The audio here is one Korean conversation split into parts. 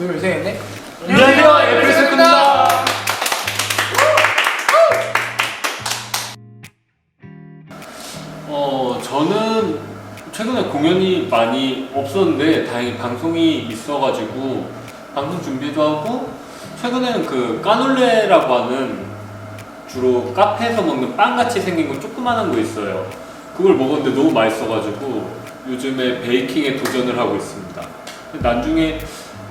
둘, 셋, 넷. 안녕하세요, 에프리세크입니다. 저는 최근에 공연이 많이 없었는데 다행히 방송이 있어가지고 방송 준비도 하고, 최근에는 그 까놀레라고 하는 주로 카페에서 먹는 빵같이 생긴 거 조그만한 거 있어요. 그걸 먹었는데 너무 맛있어가지고 요즘에 베이킹에 도전을 하고 있습니다. 나중에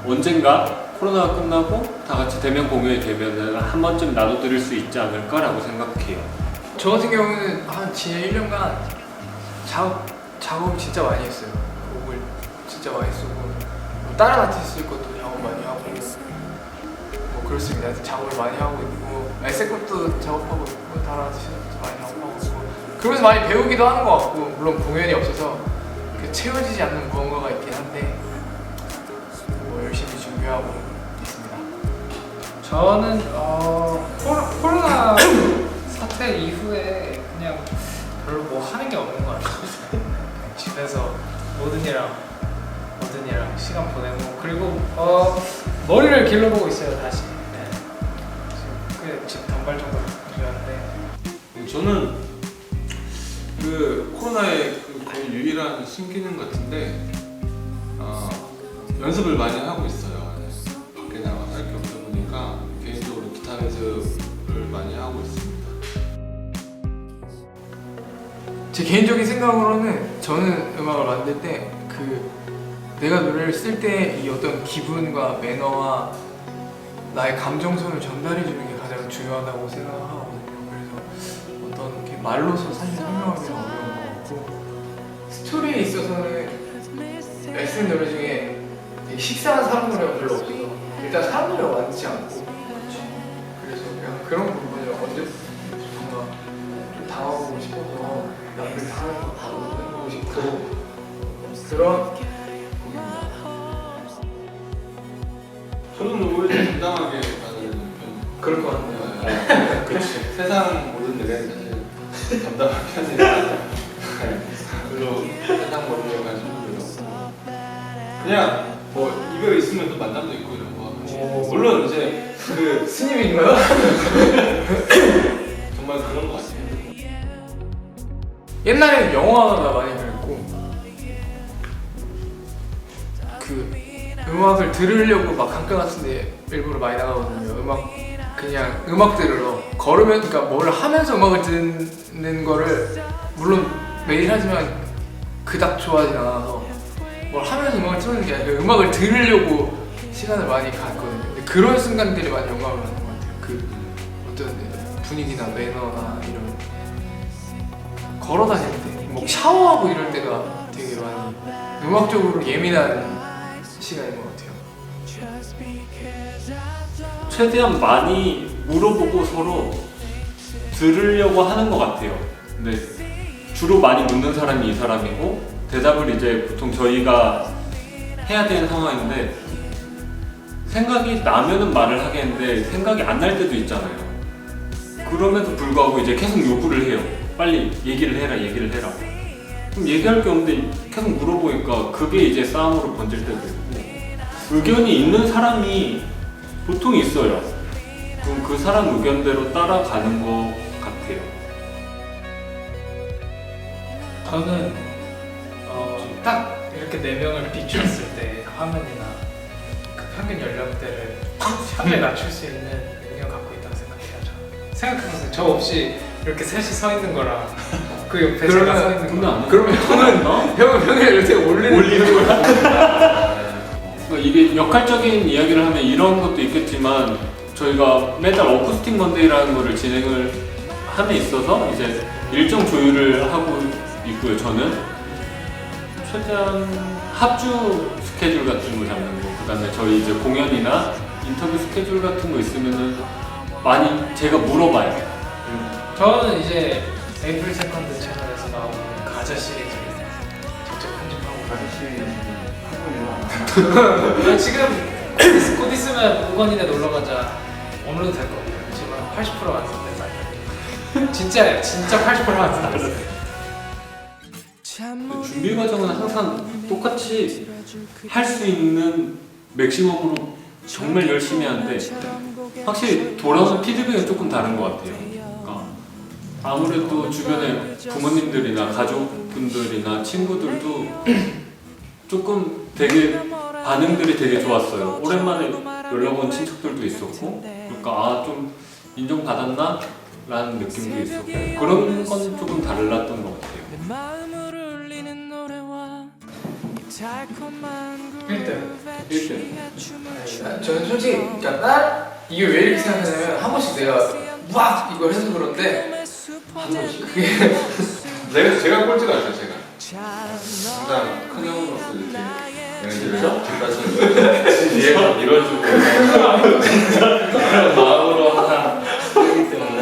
언젠가 코로나가 끝나고 다 같이 대면 공연이 되면은 한 번쯤 나눠드릴 수 있지 않을까라고 생각해요. 저 같은 경우는 한 지난 1년간 작업 진짜 많이 했어요. 곡을 진짜 많이 쓰고, 뭐 다른 아티스트 것도 작업 많이 하고, 뭐 그렇습니다. 작업을 많이 하고 있고, 에세 것도 작업하고 있고, 다른 아티스트 것도 많이 작업하고 있고, 그러면서 많이 배우기도 하는 것 같고, 물론 공연이 없어서 채워지지 않는 무언가가 있긴 한데 뭐 열심히 준비하고 있습니다. 저는 코로나 사태 이후에 그냥 별로 뭐 하는 게 없는 것 같아요. 집에서 모든 일이랑 시간 보내고, 그리고 머리를 길러보고 있어요 다시. 네. 지금 단발 정도 중요한데. 저는 그 코로나의 그 거의 유일한 신기능 같은데 연습을 많이 하고 있어요. 밖에 나가서 할 게 없다 보니까 개인적으로 기타 연습을 많이 하고 있습니다. 제 개인적인 생각으로는 저는 음악을 만들 때 내가 노래를 쓸 때 이 어떤 기분과 매너와 나의 감정선을 전달해 주는 게 가장 중요하다고 생각하거든요. 그래서 어떤 이렇게 말로서 사실 설명하기가 어려운 것 같고, 스토리에 있어서는 SM 노래 중에 되게 식상한 사람 노래가 별로 없어서 일단 사람 노래가 많지 않고, 그래서 그냥 그런 부분을 언제 뭔가 좀 당하고 싶어서 남들 당하는 거 바로 해보고 싶고, 그런 저는 오히려 당당하게 받아들이는 편. 그럴 것 같네요. 그렇지. 세상 모든 일에 사실 담당한 편이라 별로 세상 모든 일 관심 별로. 그냥 뭐 이별 있으면 또 만남도 있고 이런 거. 물론 이제 그 스님인가요? 정말 그런 거 같아요. 옛날에는 영화가 많이 그랬고, 그 음악을 들으려고 막 강가 같은데 일부러 많이 나가거든요. 그냥 음악 들으러 걸으면, 그러니까 뭘 하면서 음악을 듣는 거를 물론 매일 하지만 그닥 좋아하진 않아서 뭘 하면서 음악을 듣는 게 아니라 음악을 들으려고 시간을 많이 갔거든요. 근데 그런 순간들이 많이 영감을 받는 것 같아요. 그 어떤 분위기나 매너나 이런, 걸어 다닐 때, 뭐 샤워하고 이럴 때가 되게 많이 음악적으로 예민한 시간인 것 같아요. 최대한 많이 물어보고 서로 들으려고 하는 것 같아요. 근데 주로 많이 묻는 사람이 이 사람이고, 대답을 이제 보통 저희가 해야 되는 상황인데, 생각이 나면은 말을 하겠는데 생각이 안 날 때도 있잖아요. 그럼에도 불구하고 이제 계속 요구를 해요. 빨리 얘기를 해라. 그럼 얘기할 게 없는데 계속 물어보니까 그게 이제 싸움으로 번질 때도 있고, 의견이 있는 사람이 보통 있어요. 그럼 그 사람 의견대로 따라가는 것 같아요. 저는 딱 이렇게 4명을 비추었을 때 화면이나 그 평균 연령대를 현재 낮출 수 있는 의견 갖고 있다고 생각해요. 저는. 생각해보세요. 저 없이 이렇게 셋이 서 있는 거랑 그 옆에 제가 서 있는 거랑. 그러면 형은 평일 이렇게 올리는 거야. 이게 역할적인 이야기를 하면 이런 것도 있겠지만, 저희가 매달 어쿠스틱 먼데이라는 거를 진행을 함에 있어서 이제 일정 조율을 하고 있고요. 저는 최대한 합주 스케줄 같은 거 잡는 거, 그다음에 저희 이제 공연이나 인터뷰 스케줄 같은 거 있으면은 많이 제가 물어봐요. 저는 이제 에이프릴 세컨드 채널에서 나오는 가자 시리즈 직접 편집하고. 지금 곧 있으면 5권이나 놀러가자 업로드 될 거예요. 지금 80% 완성된 사이트. 진짜 80% 완성됐어요. 준비 과정은 항상 똑같이 할 수 있는 맥시멈으로 정말 열심히 하는데 확실히 돌아오는 피드백은 조금 다른 것 같아요. 그러니까 아무래도 주변에 부모님들이나 가족분들이나 친구들도 조금 되게 반응들이 되게 좋았어요. 오랜만에 연락 온 친척들도 있었고, 그러니까 아 좀 인정받았나? 라는 느낌도 있었고, 그런 건 조금 달랐던 것 같아요. 1등. 저는 솔직히 그러니까 이게 왜 이렇게 생각하냐면 한 번씩 내가 막 이걸 해서 그런데 한 번씩. 그게 제가 꼴찌가 아니에요, 제가. 항상 큰 형으로서 이렇게 얘네들을 뒷받쳐 뒤에서 밀어주고 그런 마음으로 항상 하기 때문에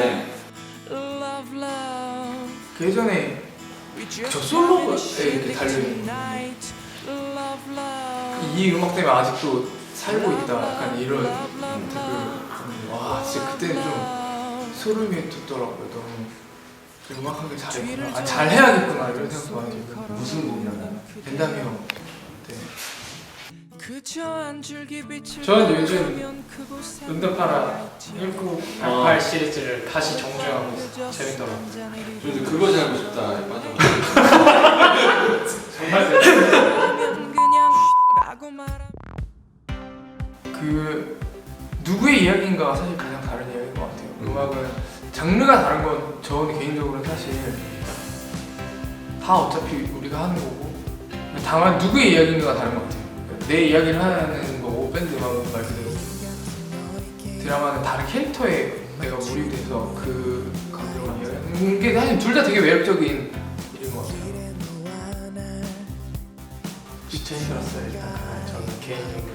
그 예전에 저 솔로에 이렇게 달려있는 이 음악 때문에 아직도 살고 있다 약간 이런 댓글 와 진짜 그때는 좀 소름이 돋더라고요. 너무 음악하게 잘했구나, 잘해야겠구나 이런 생각도 많이 들고. 무슨 곡이었나요? 벤담이 형 네. 저는 요즘 응답하라 1988 시리즈를 다시 정주행하고 있어요. 재밌더라고요. 저는 그거 잘하고 싶다 빠져. 정말 그 누구의 이야기인가가 사실 가장 다른 이야기인 것 같아요. 음악은 장르가 다른 건 저는 개인적으로는 사실 다 어차피 우리가 하는 거고 다만 누구의 이야기인가가 다른 것 같아요. 내 이야기를 하는 거고 밴드 음악은 말 그대로 드라마는 다른 캐릭터에 내가 몰입돼서 그 감정을 이야기하는 게 사실 둘 다 되게 매력적인 일인 것 같아요. 진짜 힘들었어요. 일단 저는 개인적으로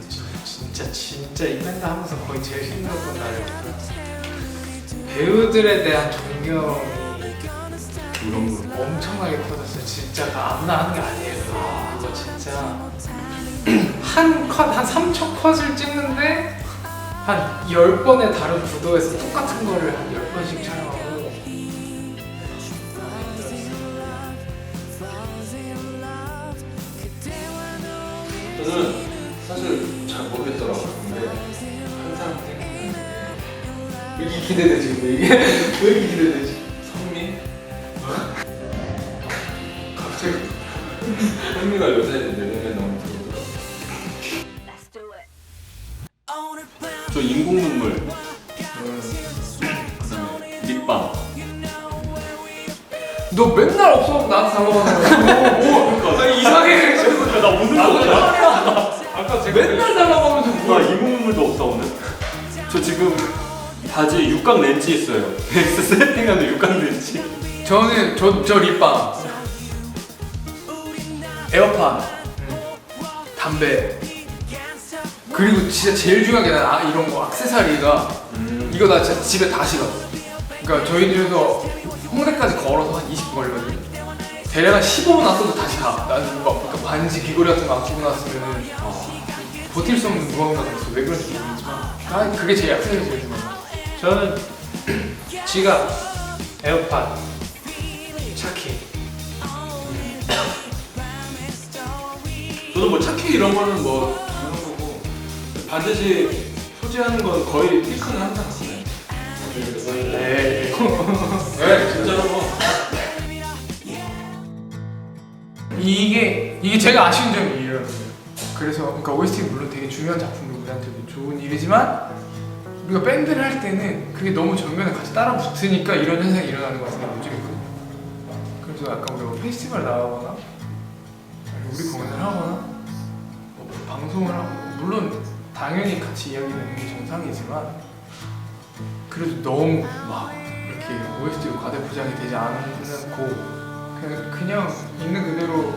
진짜 이 밴드 하면서 거의 제일 힘들었던 날이었고 배우들에 대한 존경이 엄청나게 커졌어요. 진짜 아무나 하는 게 아니에요. 그거 진짜 한 3초 컷을 찍는데 한 10번의 다른 구도에서 똑같은 거를 한 10번씩 촬영하고 저는 사실 잘 모르겠더라고요. 근데 항상 생각나는 게 왜 이렇게 기대되지? 왜 이렇게 기대되지? 선미? 갑자기 선미가 요새 내 눈에 너무 들어오더라고요. 저 인공 눈물, 그다음에 립밤. 너 맨날 없어 나한테 달라가는 거야. 이상해. 나 오늘 아까 제가 맨날 달라가면서 나 뭐? 인공 눈물도 없다 오늘. 저 지금 바지에 육각 렌치 있어요. 베이스 세팅하는 육각 렌치. 저는 저 립밤, 에어팟, 담배 그리고 진짜 제일 중요한 게 난 이런 거 액세서리가 이거 나 진짜 집에 다시 가. 그러니까 저희 집에서 홍대까지 걸어서 한 20분 걸리거든요. 대략 한 15분 왔어도 다시 가. 나는 막 그러니까 반지 귀걸이 같은 거 안 끼고 났으면은 버틸 수 없는 무언가가 있어. 왜 그런지 모르겠지만 난 그게 제일 액세서리 제일 중요한 거 같아. 저는 지갑, 에어팟, 차키 저도 뭐 차키 이런 거는 뭐 그런 거고 반드시 소지하는 건 거의 피크는 항상 있어요. 네. 네, 진짜로 뭐. 이게 제가 아쉬운 점이 이래요. 그래서 그러니까 OST가 물론 되게 중요한 작품이고 우리한테도 좋은 일이지만 우리가 밴드를 할 때는 그게 너무 전면에 같이 따라 붙으니까 이런 현상이 일어나는 것 같은 게 요즘 있거든요. 그래서 약간 우리가 페스티벌 나가거나 아니면 우리 공연을 하거나 뭐 방송을 하고 물론 당연히 같이 이야기하는 게 정상이지만 그래도 너무 막 이렇게 OST로 과대 포장이 되지 않고 그냥 있는 그대로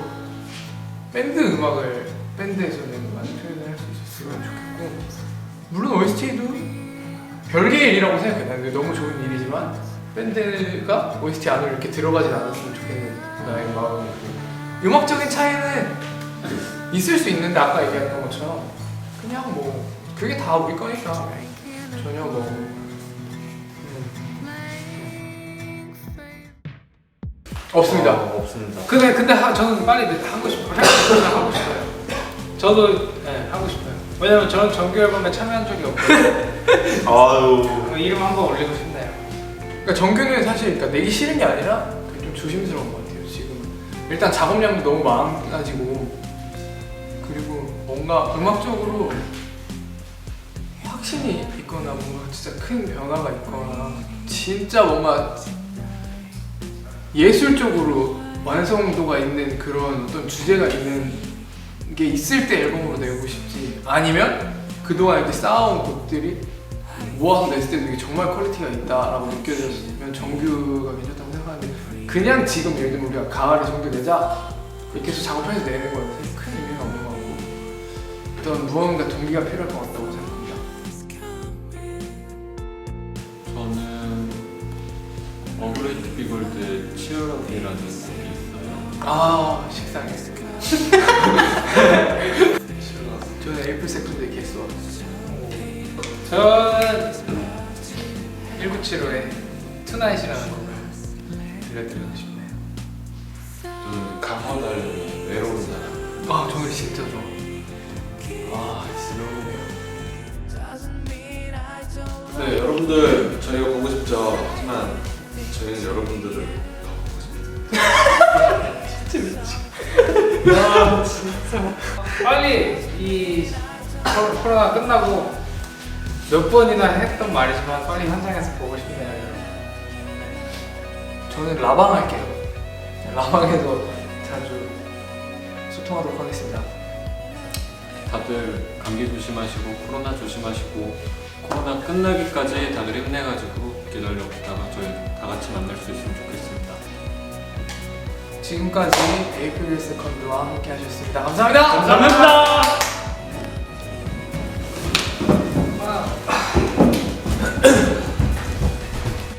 밴드 음악을 밴드에서는 많이 표현을 할 수 있었으면 좋겠고 물론 OST도 별개의 일이라고 생각해요. 근데 너무 좋은 일이지만 밴드가 OST 안으로 이렇게 들어가진 않았으면 좋겠는 나의 마음이고 음악적인 차이는 있을 수 있는데 아까 얘기했던 것처럼 그냥 뭐 그게 다 우리 거니까 전혀 뭐 없습니다. 없습니다. 근데 저는 빨리 하고 싶어요. 하고 싶어요. 저도 네, 하고 싶어요. 왜냐면 저는 정규 앨범에 참여한 적이 없거든요. 아유. 이름 한번 올리고 싶네요. 그러니까 정규는 사실 그러니까 내기 싫은 게 아니라 좀 조심스러운 것 같아요. 지금 일단 작업량도 너무 많아지고 그리고 뭔가 음악적으로 확신이 있거나 뭔가 진짜 큰 변화가 있거나 진짜 뭔가 예술적으로 완성도가 있는 그런 어떤 주제가 있는 게 있을 때 앨범으로 내고 싶지 아니면 그동안 이렇게 쌓아온 곡들이 모아서 냈을 때도 이게 정말 퀄리티가 있다라고 느껴졌으면 정규가 괜찮다고 생각하는데 그냥 지금 예를 들면 우리가 가을에 정규 내자 이렇게 해서 작업해서 내는 거는 사실 큰 의미가 없는 것 같고 어떤 무언가 동기가 필요할 것 같다고 생각합니다. 저는 어그레이트 비글드의 치열하게라는 곡이 있어요. 아 식상해. 저는 에이플 세컨드의 개수와 저는 1975의 투나잇이라는 곡을 들려드리고 싶네요. 저는 강화달 외로운 사람. 아 정말 진짜 좋아. 아 진짜 너무 좋네요. 네, 여러분들 저희가 보고 싶죠. 하지만 저희는 여러분들을 더 보고 싶습니다. 와 진짜 빨리 이 코로나 끝나고 몇 번이나 했던 말이지만 빨리 현장에서 보고 싶네요. 저는 라방 할게요. 라방에서 자주 소통하도록 하겠습니다. 다들 감기 조심하시고 코로나 조심하시고 코로나 끝나기까지 다들 힘내가지고 기다려보다가 저희 다 같이 만날 수 있으면 좋겠습니다. 지금까지 에이플 세컨드와 함께 하셨습니다. 감사합니다. 감사합니다.